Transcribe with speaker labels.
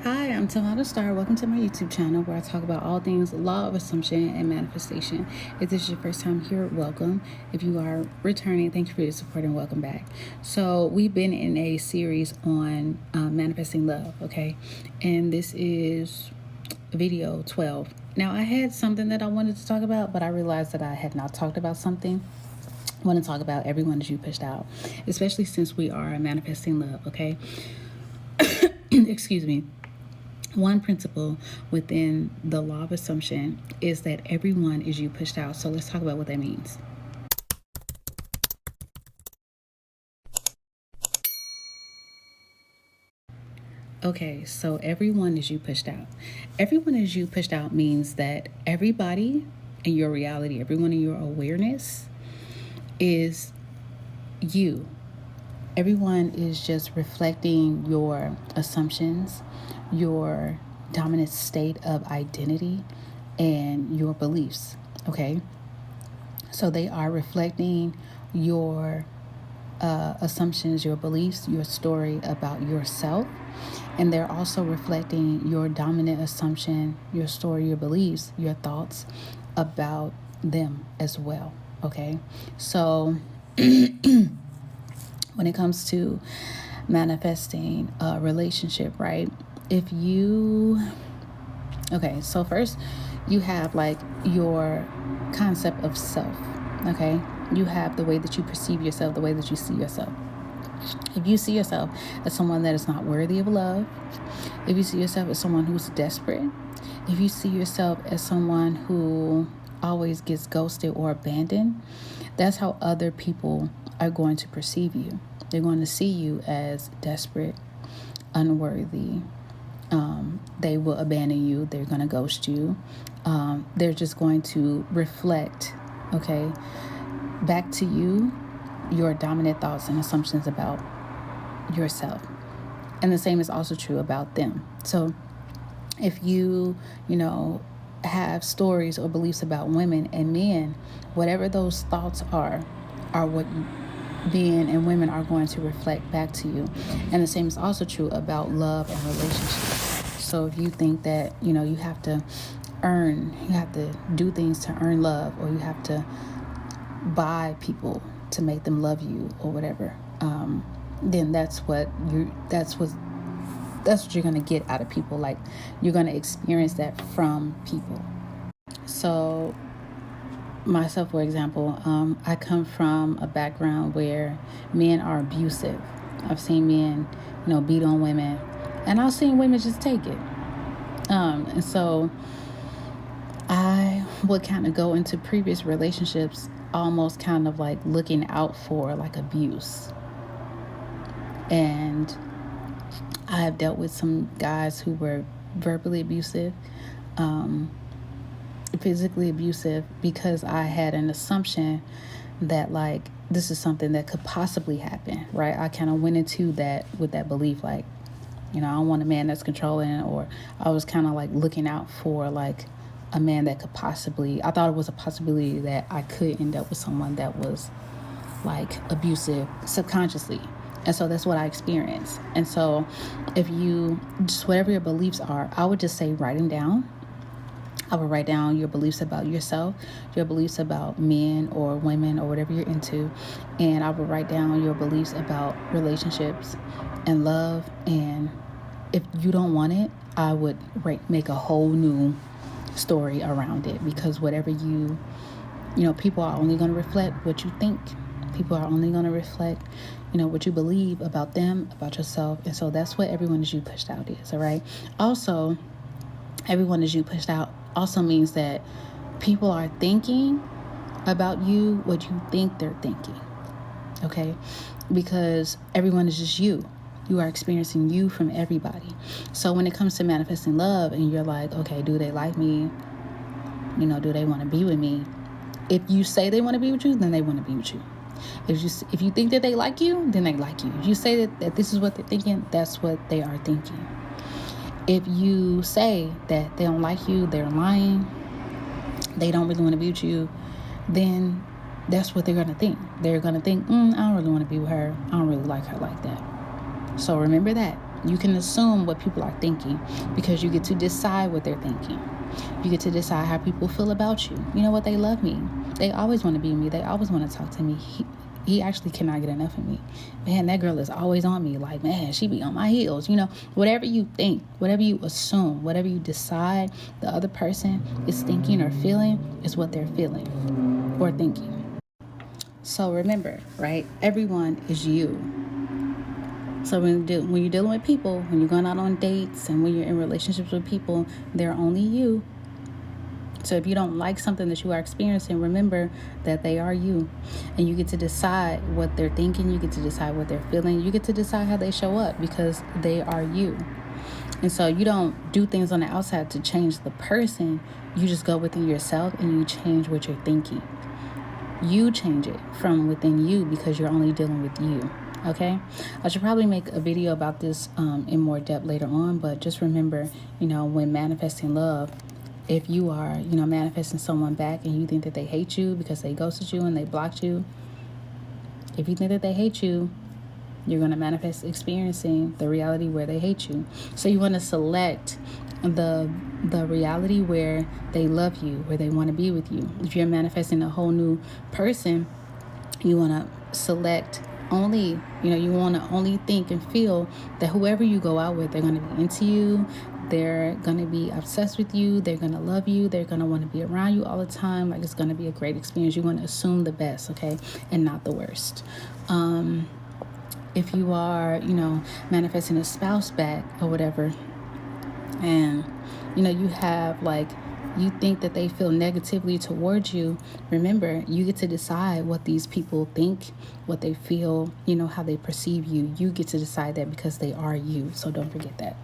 Speaker 1: Hi, I'm TavonaStarO. Welcome to my YouTube channel where I talk about all things law of assumption and manifestation. If this is your first time here, welcome. If you are returning, thank you for your support and welcome back. So we've been in a series on manifesting love, okay? And this is video 12. Now, I had something that I wanted to talk about, but I realized that I had not talked about something. I want to talk about everyone that you pushed out, especially since we are manifesting love, okay? Excuse me. One principle within the law of assumption is that everyone is you pushed out. So let's talk about what that means. Okay, so everyone is you pushed out. Everyone is you pushed out means that everybody in your reality, everyone in your awareness is you. Everyone is just reflecting your assumptions, your dominant state of identity, and your beliefs. Okay, so they are reflecting your assumptions, your beliefs, your story about yourself, and they're also reflecting your dominant assumption, your story, your beliefs, your thoughts about them as well. Okay, so when it comes to manifesting a relationship, right? So first you have like your concept of self, okay? You have the way that you perceive yourself, the way that you see yourself. If you see yourself as someone that is not worthy of love, if you see yourself as someone who's desperate, if you see yourself as someone who always gets ghosted or abandoned, that's how other people are going to perceive you. They're going to see you as desperate, unworthy. They will abandon you. They're going to ghost you. They're just going to reflect, okay, back to you your dominant thoughts and assumptions about yourself. And the same is also true about them. So if you have stories or beliefs about women and men, whatever those thoughts are what men and women are going to reflect back to you. And the same is also true about love and relationships. So if you think that, you have to do things to earn love, or you have to buy people to make them love you or whatever, then that's what you're going to get out of people. Like, you're going to experience that from people. So myself, for example, I come from a background where men are abusive. I've seen men, beat on women, and I've seen women just take it. And so I would kind of go into previous relationships almost kind of like looking out for like abuse. And I have dealt with some guys who were verbally abusive, physically abusive, because I had an assumption that like this is something that could possibly happen, right? I kind of went into that with that belief, like, I don't want a man that's controlling, or I was kind of like looking out for like a man that could possibly, I thought it was a possibility that I could end up with someone that was like abusive subconsciously. And so that's what I experienced. And so if you just, whatever your beliefs are, I would just say write them down. I would write down your beliefs about yourself, your beliefs about men or women or whatever you're into. And I would write down your beliefs about relationships and love. And if you don't want it, I would make a whole new story around it, because whatever people are only going to reflect what you think. People are only going to reflect, what you believe about them, about yourself. And so that's what everyone is you pushed out is, all right? Also, everyone is you pushed out also means that people are thinking about you what you think they're thinking, okay? Because everyone is just you. You are experiencing you from everybody. So when it comes to manifesting love and you're like, okay, do they like me? Do they want to be with me? If you say they want to be with you, then they want to be with you. If you think that they like you, then they like you. If you say that this is what they're thinking, that's what they are thinking. If you say that they don't like you, they're lying, they don't really want to be with you, then that's what they're going to think. They're going to think, I don't really want to be with her. I don't really like her like that. So remember that. You can assume what people are thinking because you get to decide what they're thinking. You get to decide how people feel about you. You know what? They love me. They always want to be with me. They always want to talk to me. He actually cannot get enough of me. Man, that girl is always on me. Like, man, she be on my heels. You know, whatever you think, whatever you assume, whatever you decide the other person is thinking or feeling is what they're feeling or thinking. So remember, right? Everyone is you. So when you're dealing with people, when you're going out on dates and when you're in relationships with people, they're only you. So if you don't like something that you are experiencing, remember that they are you. And you get to decide what they're thinking. You get to decide what they're feeling. You get to decide how they show up because they are you. And so you don't do things on the outside to change the person. You just go within yourself and you change what you're thinking. You change it from within you because you're only dealing with you. Okay, I should probably make a video about this in more depth later on, but just remember, when manifesting love, if you are, manifesting someone back and you think that they hate you because they ghosted you and they blocked you, if you think that they hate you, you're going to manifest experiencing the reality where they hate you. So you want to select the reality where they love you, where they want to be with you. If you're manifesting a whole new person, you want to select only, you want to only think and feel that whoever you go out with, they're going to be into you. They're going to be obsessed with you. They're going to love you. They're going to want to be around you all the time. Like, it's going to be a great experience. You want to assume the best, okay, and not the worst. If you are, manifesting a spouse back or whatever, and, you have you think that they feel negatively towards you, remember, you get to decide what these people think, what they feel, how they perceive you. You get to decide that because they are you. So don't forget that.